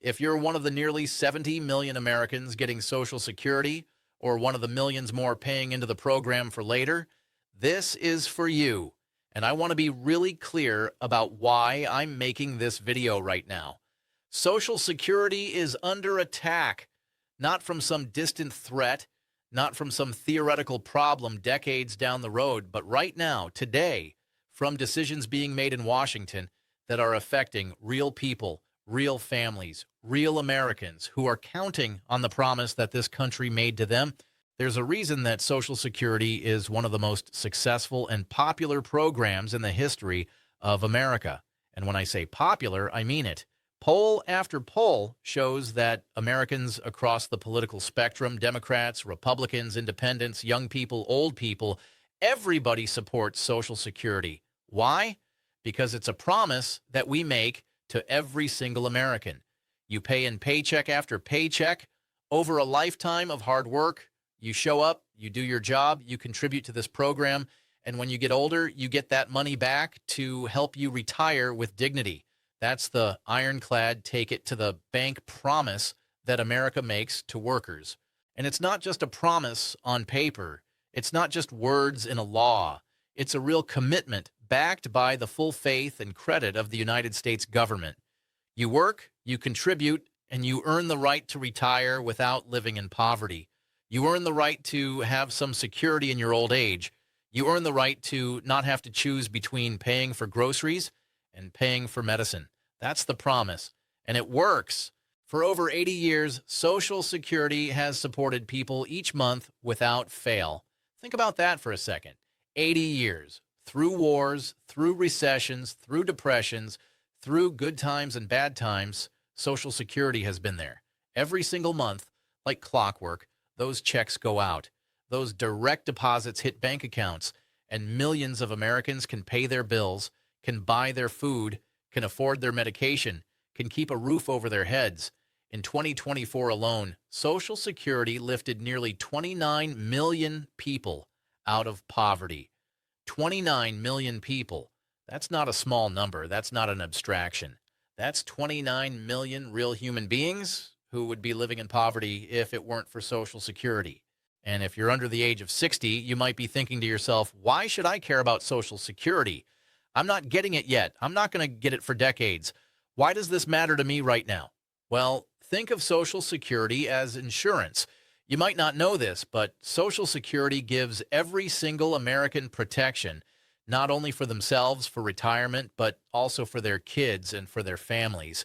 If you're one of the nearly 70 million Americans getting Social Security or one of the millions more paying into the program for later, this is for you. And I want to be really clear about why I'm making this video right now. Social Security is under attack, not from some distant threat, not from some theoretical problem decades down the road, but right now, today, from decisions being made in Washington that are affecting real people, real families, real Americans who are counting on the promise that this country made to them. There's a reason that Social Security is one of the most successful and popular programs in the history of America. And when I say popular, I mean it. Poll after poll shows that Americans across the political spectrum, Democrats, Republicans, independents, young people, old people, everybody supports Social Security. Why? Because it's a promise that we make to every single American. You pay in paycheck after paycheck over a lifetime of hard work. You show up, you do your job, you contribute to this program, and when you get older, you get that money back to help you retire with dignity. That's the ironclad, take it to the bank promise that America makes to workers. And it's not just a promise on paper. It's not just words in a law. It's a real commitment backed by the full faith and credit of the United States government. You work, you contribute, and you earn the right to retire without living in poverty. You earn the right to have some security in your old age. You earn the right to not have to choose between paying for groceries and paying for medicine. That's the promise. And it works. For over 80 years, Social Security has supported people each month without fail. Think about that for a second. 80 years. Through wars, through recessions, through depressions, through good times and bad times, Social Security has been there. Every single month, like clockwork, those checks go out. Those direct deposits hit bank accounts, and millions of Americans can pay their bills, can buy their food, can afford their medication, can keep a roof over their heads. In 2024 alone, Social Security lifted nearly 29 million people out of poverty. 29 million people. That's not a small number. That's not an abstraction. That's 29 million real human beings who would be living in poverty if it weren't for Social Security. And if you're under the age of 60, you might be thinking to yourself, why should I care about Social Security? I'm not getting it yet. I'm not going to get it for decades. Why does this matter to me right now? Well, think of Social Security as insurance. You might not know this, but Social Security gives every single American protection, not only for themselves, for retirement, but also for their kids and for their families.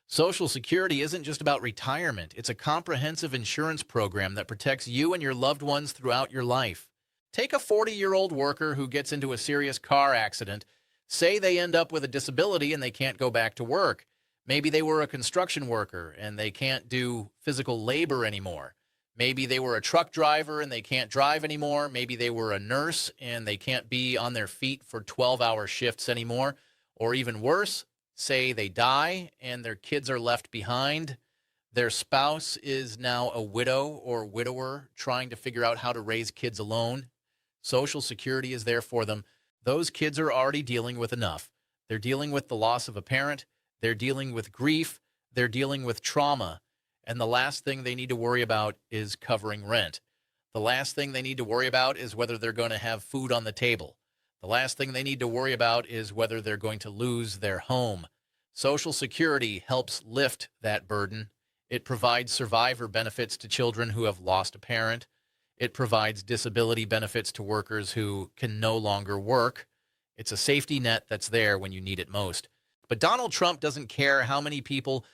Social Security isn't just about retirement. It's a comprehensive insurance program that protects you and your loved ones throughout your life. Take a 40-year-old worker who gets into a serious car accident. Say they end up with a disability and they can't go back to work. Maybe they were a construction worker and they can't do physical labor anymore. Maybe they were a truck driver and they can't drive anymore. Maybe they were a nurse and they can't be on their feet for 12-hour shifts anymore. Or even worse, say they die and their kids are left behind. Their spouse is now a widow or widower trying to figure out how to raise kids alone. Social Security is there for them. Those kids are already dealing with enough. They're dealing with the loss of a parent. They're dealing with grief. They're dealing with trauma. And the last thing they need to worry about is covering rent. The last thing they need to worry about is whether they're going to have food on the table. The last thing they need to worry about is whether they're going to lose their home. Social Security helps lift that burden. It provides survivor benefits to children who have lost a parent. It provides disability benefits to workers who can no longer work. It's a safety net that's there when you need it most. But Donald Trump doesn't care how many people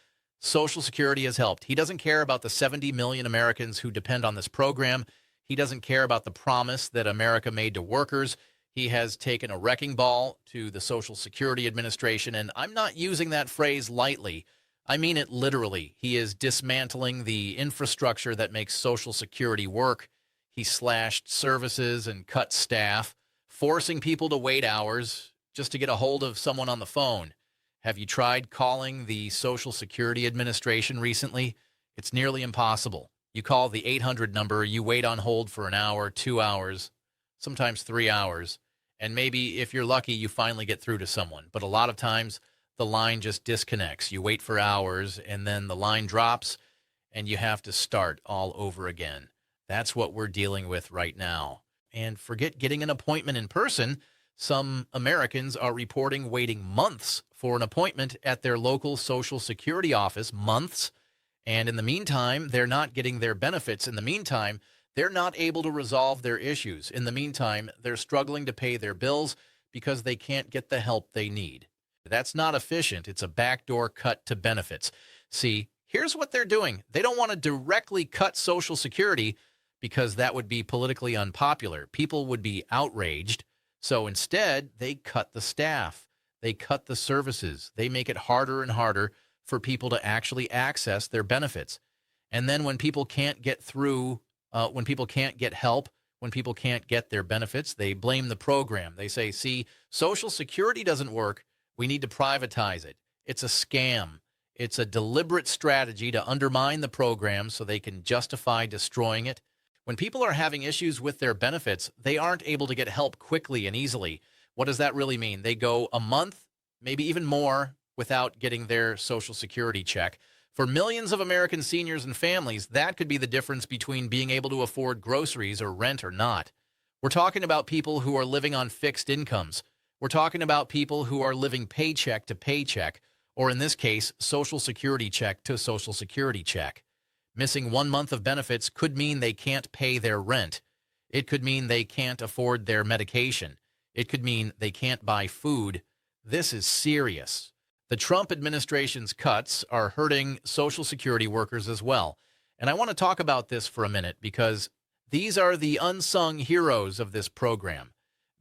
Social Security has helped. He doesn't care about the 70 million Americans who depend on this program. He doesn't care about the promise that America made to workers. He has taken a wrecking ball to the Social Security Administration, and I'm not using that phrase lightly. I mean it literally. He is dismantling the infrastructure that makes Social Security work. He slashed services and cut staff, forcing people to wait hours just to get a hold of someone on the phone. Have you tried calling the Social Security Administration recently? It's nearly impossible. You call the 800 number, you wait on hold for an hour, 2 hours, sometimes 3 hours, and maybe if you're lucky, you finally get through to someone. But a lot of times, the line just disconnects. You wait for hours, and then the line drops, and you have to start all over again. That's what we're dealing with right now. And forget getting an appointment in person. Some Americans are reporting waiting months for an appointment at their local Social Security office, months. And in the meantime, they're not getting their benefits. In the meantime, they're not able to resolve their issues. In the meantime, they're struggling to pay their bills because they can't get the help they need. That's not efficient. It's a backdoor cut to benefits. See, here's what they're doing. They don't want to directly cut Social Security because that would be politically unpopular. People would be outraged. So instead, they cut the staff. They cut the services. They make it harder and harder for people to actually access their benefits. And then when people can't get through, when people can't get help, when people can't get their benefits, they blame the program. They say, see, Social Security doesn't work. We need to privatize it. It's a scam. It's a deliberate strategy to undermine the program so they can justify destroying it. When people are having issues with their benefits, they aren't able to get help quickly and easily. What does that really mean? They go a month, maybe even more, without getting their Social Security check. For millions of American seniors and families, that could be the difference between being able to afford groceries or rent or not. We're talking about people who are living on fixed incomes. We're talking about people who are living paycheck to paycheck, or in this case, Social Security check to Social Security check. Missing 1 month of benefits could mean they can't pay their rent. It could mean they can't afford their medication. It could mean they can't buy food. This is serious. The Trump administration's cuts are hurting Social Security workers as well. And I want to talk about this for a minute because these are the unsung heroes of this program.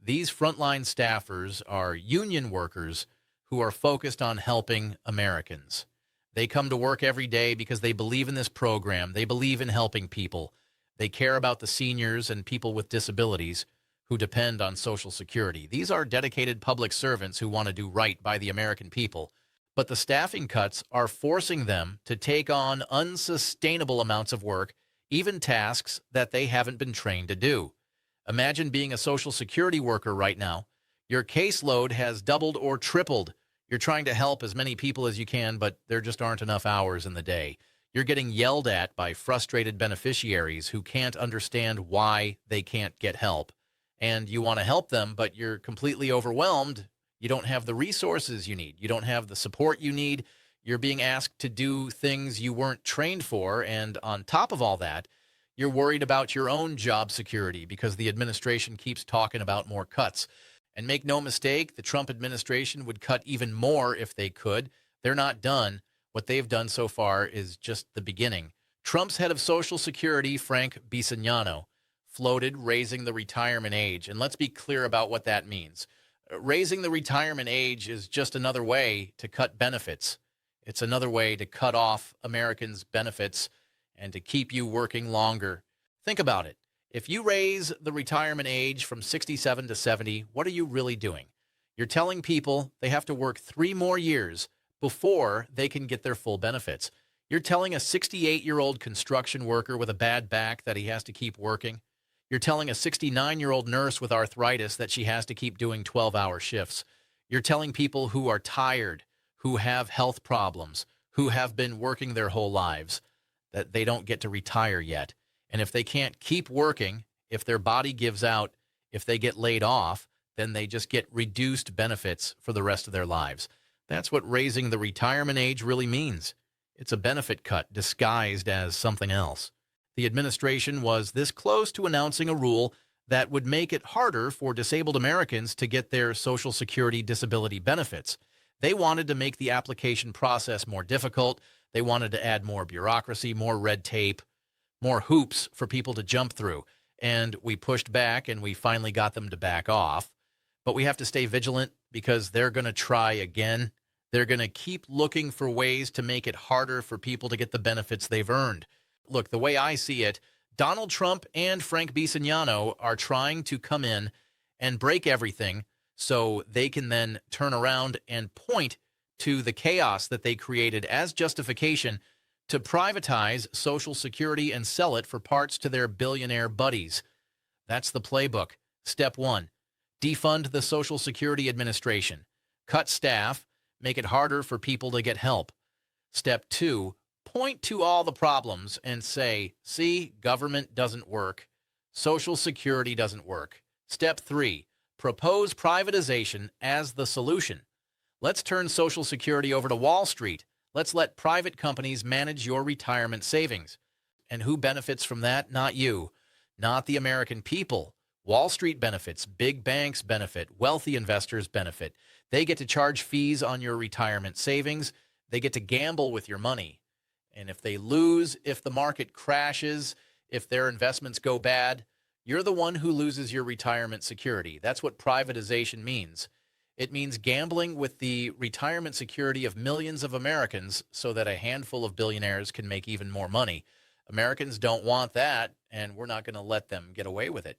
These frontline staffers are union workers who are focused on helping Americans. They come to work every day because they believe in this program. They believe in helping people. They care about the seniors and people with disabilities who depend on Social Security. These are dedicated public servants who want to do right by the American people. But the staffing cuts are forcing them to take on unsustainable amounts of work, even tasks that they haven't been trained to do. Imagine being a Social Security worker right now. Your caseload has doubled or tripled. You're trying to help as many people as you can, but there just aren't enough hours in the day. You're getting yelled at by frustrated beneficiaries who can't understand why they can't get help. And you want to help them, but you're completely overwhelmed. You don't have the resources you need. You don't have the support you need. You're being asked to do things you weren't trained for. And on top of all that, you're worried about your own job security because the administration keeps talking about more cuts. And make no mistake, the Trump administration would cut even more if they could. They're not done. What they've done so far is just the beginning. Trump's head of Social Security, Frank Beneficiario, floated raising the retirement age. And let's be clear about what that means. Raising the retirement age is just another way to cut benefits. It's another way to cut off Americans' benefits and to keep you working longer. Think about it. If you raise the retirement age from 67 to 70, what are you really doing? You're telling people they have to work 3 more years before they can get their full benefits. You're telling a 68-year-old construction worker with a bad back that he has to keep working. You're telling a 69-year-old nurse with arthritis that she has to keep doing 12-hour shifts. You're telling people who are tired, who have health problems, who have been working their whole lives, that they don't get to retire yet. And if they can't keep working, if their body gives out, if they get laid off, then they just get reduced benefits for the rest of their lives. That's what raising the retirement age really means. It's a benefit cut disguised as something else. The administration was this close to announcing a rule that would make it harder for disabled Americans to get their Social Security disability benefits. They wanted to make the application process more difficult. They wanted to add more bureaucracy, more red tape, more hoops for people to jump through. And we pushed back, and we finally got them to back off. But we have to stay vigilant because they're going to try again. They're going to keep looking for ways to make it harder for people to get the benefits they've earned. Look, the way I see it, Donald Trump and Frank Beneficiario are trying to come in and break everything so they can then turn around and point to the chaos that they created as justification to privatize Social Security and sell it for parts to their billionaire buddies. That's the playbook. Step 1, defund the Social Security Administration, cut staff, make it harder for people to get help. Step 2, point to all the problems and say, see, government doesn't work. Social Security doesn't work. Step 3, propose privatization as the solution. Let's turn Social Security over to Wall Street. Let's let private companies manage your retirement savings. And who benefits from that? Not you, not the American people. Wall Street benefits, big banks benefit, wealthy investors benefit. They get to charge fees on your retirement savings. They get to gamble with your money. And if they lose, if the market crashes, if their investments go bad, you're the one who loses your retirement security. That's what privatization means. It means gambling with the retirement security of millions of Americans so that a handful of billionaires can make even more money. Americans don't want that, and we're not going to let them get away with it.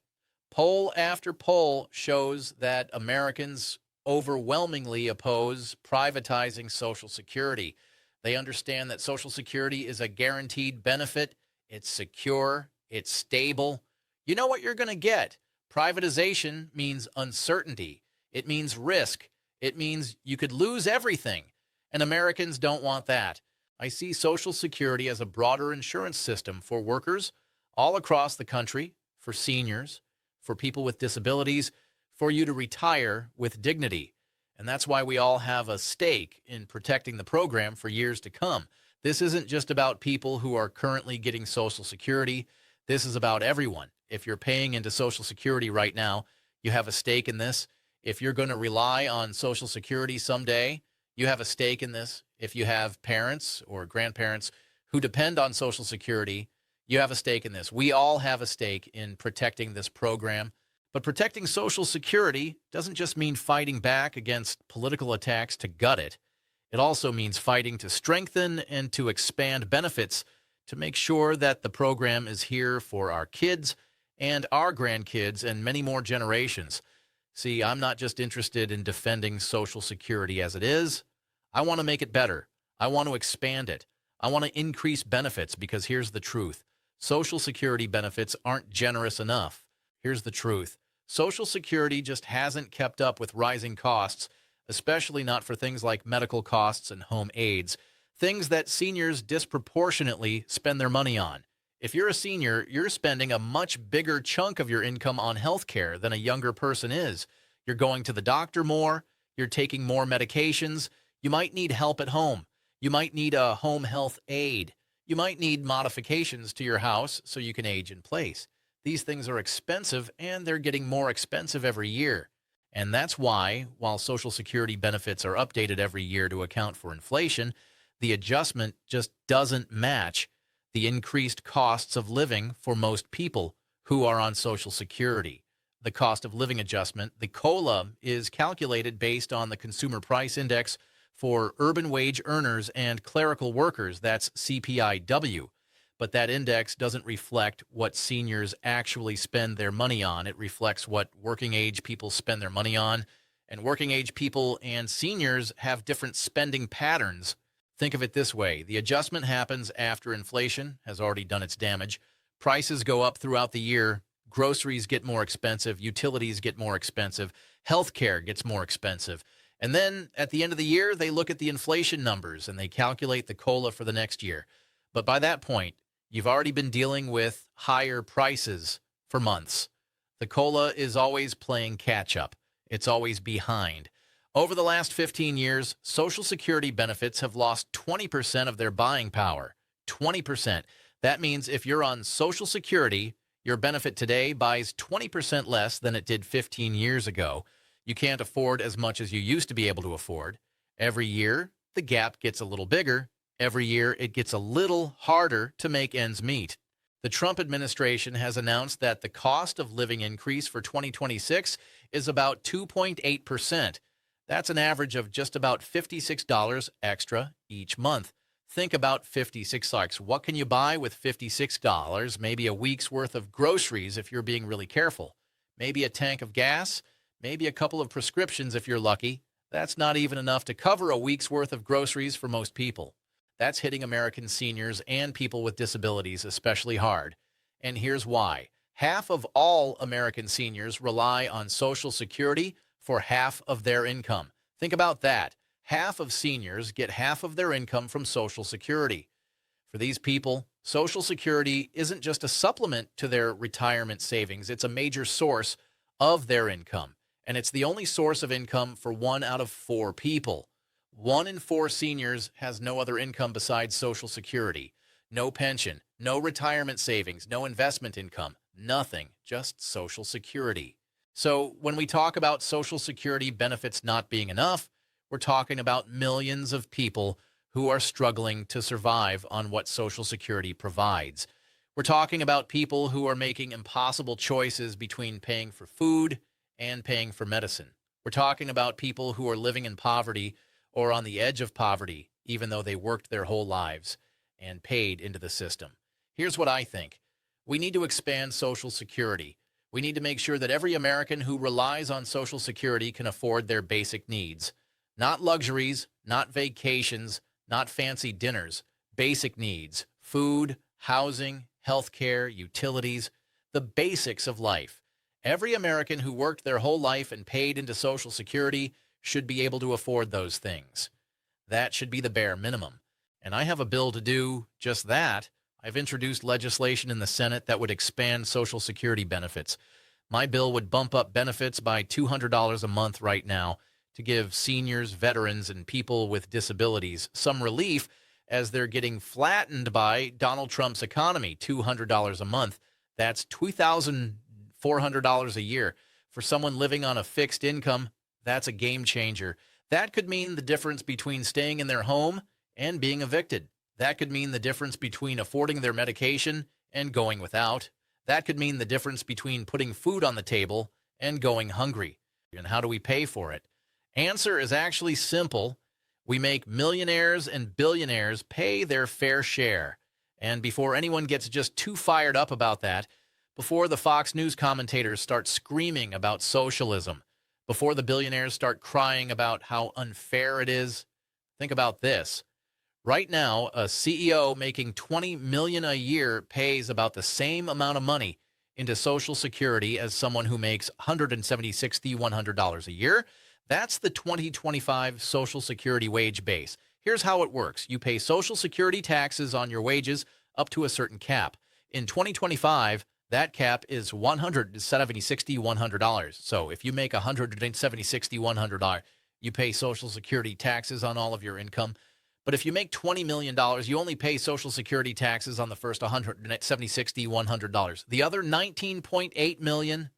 Poll after poll shows that Americans overwhelmingly oppose privatizing Social Security. They understand that Social Security is a guaranteed benefit. It's secure. It's stable. You know what you're going to get. Privatization means uncertainty. It means risk. It means you could lose everything. And Americans don't want that. I see Social Security as a broader insurance system for workers all across the country, for seniors, for people with disabilities, for you to retire with dignity. And that's why we all have a stake in protecting the program for years to come. This isn't just about people who are currently getting Social Security. This is about everyone. If you're paying into Social Security right now, you have a stake in this. If you're going to rely on Social Security someday, you have a stake in this. If you have parents or grandparents who depend on Social Security, you have a stake in this. We all have a stake in protecting this program. But protecting Social Security doesn't just mean fighting back against political attacks to gut it. It also means fighting to strengthen and to expand benefits to make sure that the program is here for our kids and our grandkids and many more generations. See, I'm not just interested in defending Social Security as it is. I want to make it better. I want to expand it. I want to increase benefits because here's the truth. Social Security benefits aren't generous enough. Here's the truth. Social Security just hasn't kept up with rising costs, especially not for things like medical costs and home aids, things that seniors disproportionately spend their money on. If you're a senior, you're spending a much bigger chunk of your income on health care than a younger person is. You're going to the doctor more. You're taking more medications. You might need help at home. You might need a home health aide. You might need modifications to your house so you can age in place. These things are expensive, and they're getting more expensive every year. And that's why, while Social Security benefits are updated every year to account for inflation, the adjustment just doesn't match the increased costs of living for most people who are on Social Security. The cost of living adjustment, the COLA, is calculated based on the Consumer Price Index for urban wage earners and clerical workers. That's CPIW. But that index doesn't reflect what seniors actually spend their money on. It reflects what working age people spend their money on. And working age people and seniors have different spending patterns. Think of it this way. The adjustment happens after inflation has already done its damage. Prices go up throughout the year. Groceries get more expensive. Utilities get more expensive. Healthcare gets more expensive. And then at the end of the year, they look at the inflation numbers and they calculate the COLA for the next year. But by that point, you've already been dealing with higher prices for months. The COLA is always playing catch-up. It's always behind. Over the last 15 years, Social Security benefits have lost 20% of their buying power. 20%. That means if you're on Social Security, your benefit today buys 20% less than it did 15 years ago. You can't afford as much as you used to be able to afford. Every year, the gap gets a little bigger. Every year, it gets a little harder to make ends meet. The Trump administration has announced that the cost of living increase for 2026 is about 2.8%. That's an average of just about $56 extra each month. Think about $56. What can you buy with $56? Maybe a week's worth of groceries if you're being really careful. Maybe a tank of gas. Maybe a couple of prescriptions if you're lucky. That's not even enough to cover a week's worth of groceries for most people. That's hitting American seniors and people with disabilities especially hard. And here's why. Half of all American seniors rely on Social Security for half of their income. Think about that. half of seniors get half of their income from Social Security. For these people, Social Security isn't just a supplement to their retirement savings, it's a major source of their income. And it's the only source of income for 1 out of 4 people. 1 in 4 seniors has no other income besides Social Security. No pension, no retirement savings, no investment income, nothing, just Social Security. So when we talk about Social Security benefits not being enough, we're talking about millions of people who are struggling to survive on what Social Security provides. We're talking about people who are making impossible choices between paying for food and paying for medicine. We're talking about people who are living in poverty or on the edge of poverty, even though they worked their whole lives and paid into the system. Here's what I think. We need to expand Social Security. We need to make sure that every American who relies on Social Security can afford their basic needs. Not luxuries, not vacations, not fancy dinners. Basic needs: food, housing, health care, utilities, the basics of life. Every American who worked their whole life and paid into Social Security should be able to afford those things. That should be the bare minimum. And I have a bill to do just that. I've introduced legislation in the Senate that would expand Social Security benefits. My bill would bump up benefits by $200 a month right now to give seniors, veterans, and people with disabilities some relief as they're getting flattened by Donald Trump's economy. $200 a month. That's $2,400 a year. For someone living on a fixed income, that's a game changer. That could mean the difference between staying in their home and being evicted. That could mean the difference between affording their medication and going without. That could mean the difference between putting food on the table and going hungry. And how do we pay for it? Answer is actually simple. We make millionaires and billionaires pay their fair share. And before anyone gets just too fired up about that, before the Fox News commentators start screaming about socialism, before the billionaires start crying about how unfair it is, think about this. Right now, a CEO making $20 million a year pays about the same amount of money into Social Security as someone who makes $170, $100 a year. That's the 2025 Social Security wage base. Here's how it works. You pay Social Security taxes on your wages up to a certain cap. In 2025, that cap is $170, So if you make $170, you pay Social Security taxes on all of your income. But if you make $20 million, you only pay Social Security taxes on the first $170, The other $19.8 million,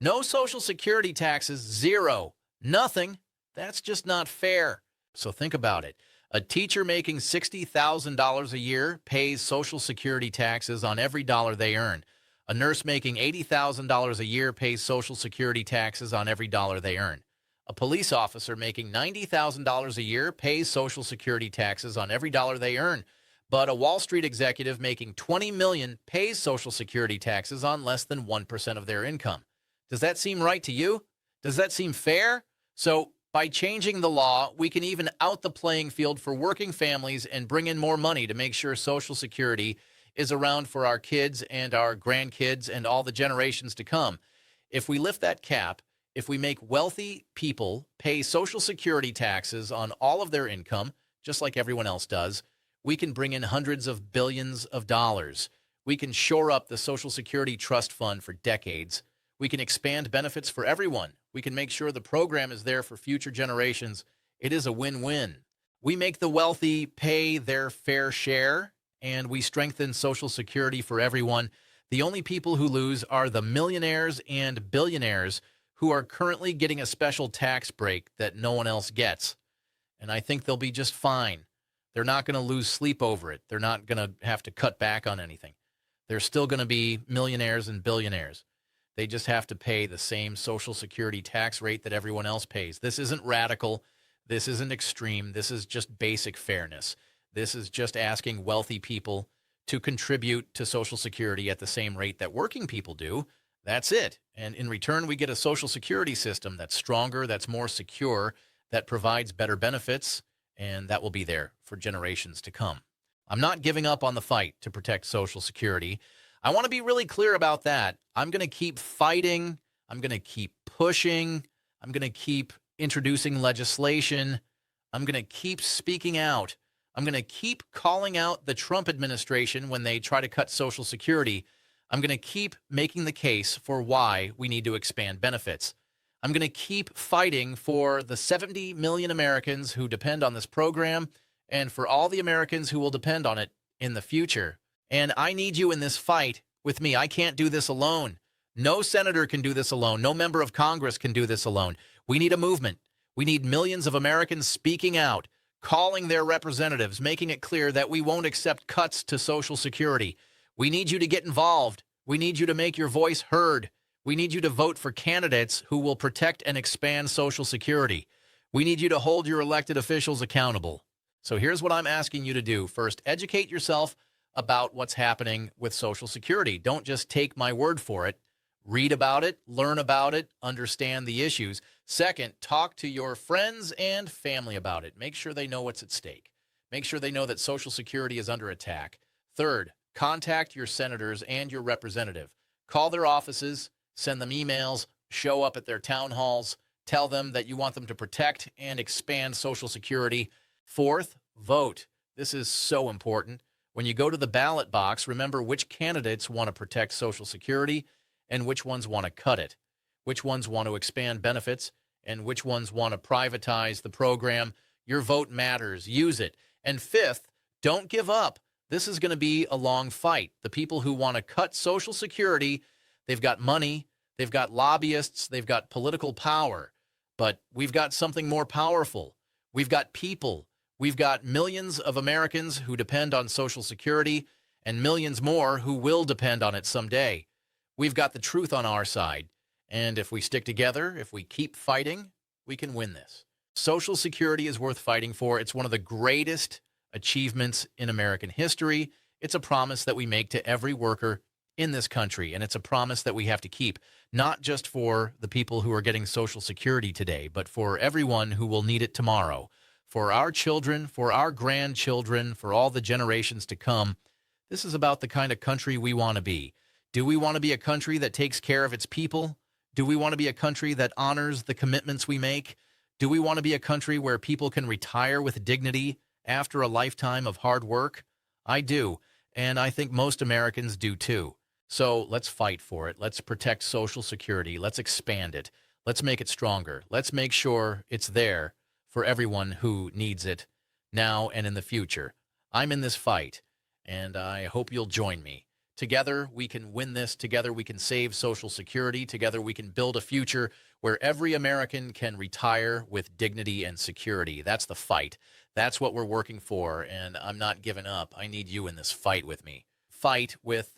no Social Security taxes, zero, nothing. That's just not fair. So think about it. A teacher making $60,000 a year pays Social Security taxes on every dollar they earn. A nurse making $80,000 a year pays Social Security taxes on every dollar they earn. A police officer making $90,000 a year pays Social Security taxes on every dollar they earn. But a Wall Street executive making $20 million pays Social Security taxes on less than 1% of their income. Does that seem right to you? Does that seem fair? So by changing the law, we can even out the playing field for working families and bring in more money to make sure Social Security is around for our kids and our grandkids and all the generations to come. If we lift that cap, if we make wealthy people pay Social Security taxes on all of their income, just like everyone else does, we can bring in hundreds of billions of dollars. We can shore up the Social Security Trust Fund for decades. We can expand benefits for everyone. We can make sure the program is there for future generations. It is a win-win. We make the wealthy pay their fair share, and we strengthen Social Security for everyone. The only people who lose are the millionaires and billionaires who are currently getting a special tax break that no one else gets. And I think they'll be just fine. They're not going to lose sleep over it. They're not going to have to cut back on anything. They're still going to be millionaires and billionaires. They just have to pay the same Social Security tax rate that everyone else pays. This isn't radical. This isn't extreme. This is just basic fairness. This is just asking wealthy people to contribute to Social Security at the same rate that working people do. That's it. And in return, we get a Social Security system that's stronger, that's more secure, that provides better benefits, and that will be there for generations to come. I'm not giving up on the fight to protect Social Security. I want to be really clear about that. I'm going to keep fighting. I'm going to keep pushing. I'm going to keep introducing legislation. I'm going to keep speaking out. I'm going to keep calling out the Trump administration when they try to cut Social Security. I'm going to keep making the case for why we need to expand benefits. I'm going to keep fighting for the 70 million Americans who depend on this program and for all the Americans who will depend on it in the future. And I need you in this fight with me. I can't do this alone. No senator can do this alone. No member of Congress can do this alone. We need a movement. We need millions of Americans speaking out, calling their representatives, making it clear that we won't accept cuts to Social Security. We need you to get involved. We need you to make your voice heard. We need you to vote for candidates who will protect and expand Social Security. We need you to hold your elected officials accountable. So here's what I'm asking you to do. First, educate yourself about what's happening with Social Security. Don't just take my word for it. Read about it, learn about it, understand the issues. Second, talk to your friends and family about it. Make sure they know what's at stake. Make sure they know that Social Security is under attack. Third, contact your senators and your representative. Call their offices, send them emails, show up at their town halls, tell them that you want them to protect and expand Social Security. Fourth, vote. This is so important. When you go to the ballot box, remember which candidates want to protect Social Security and which ones want to cut it, which ones want to expand benefits, and which ones want to privatize the program. Your vote matters. Use it. And fifth, don't give up. This is going to be a long fight. The people who want to cut Social Security, they've got money, they've got lobbyists, they've got political power. But we've got something more powerful. We've got people. We've got millions of Americans who depend on Social Security and millions more who will depend on it someday. We've got the truth on our side. And if we stick together, if we keep fighting, we can win this. Social Security is worth fighting for. It's one of the greatest achievements in American history. It's a promise that we make to every worker in this country, and it's a promise that we have to keep, not just for the people who are getting Social Security today, but for everyone who will need it tomorrow, for our children, for our grandchildren, for all the generations to come. This is about the kind of country we want to be. Do we want to be a country that takes care of its people? Do we want to be a country that honors the commitments we make? Do we want to be a country where people can retire with dignity after a lifetime of hard work? I do, and I think most Americans do too. So let's fight for it. Let's protect Social Security. Let's expand it. Let's make it stronger. Let's make sure it's there for everyone who needs it now and in the future. I'm in this fight, and I hope you'll join me. Together, we can win this. Together, we can save Social Security. Together, we can build a future where every American can retire with dignity and security. That's the fight. That's what we're working for, and I'm not giving up. I need you in this fight with me. Fight with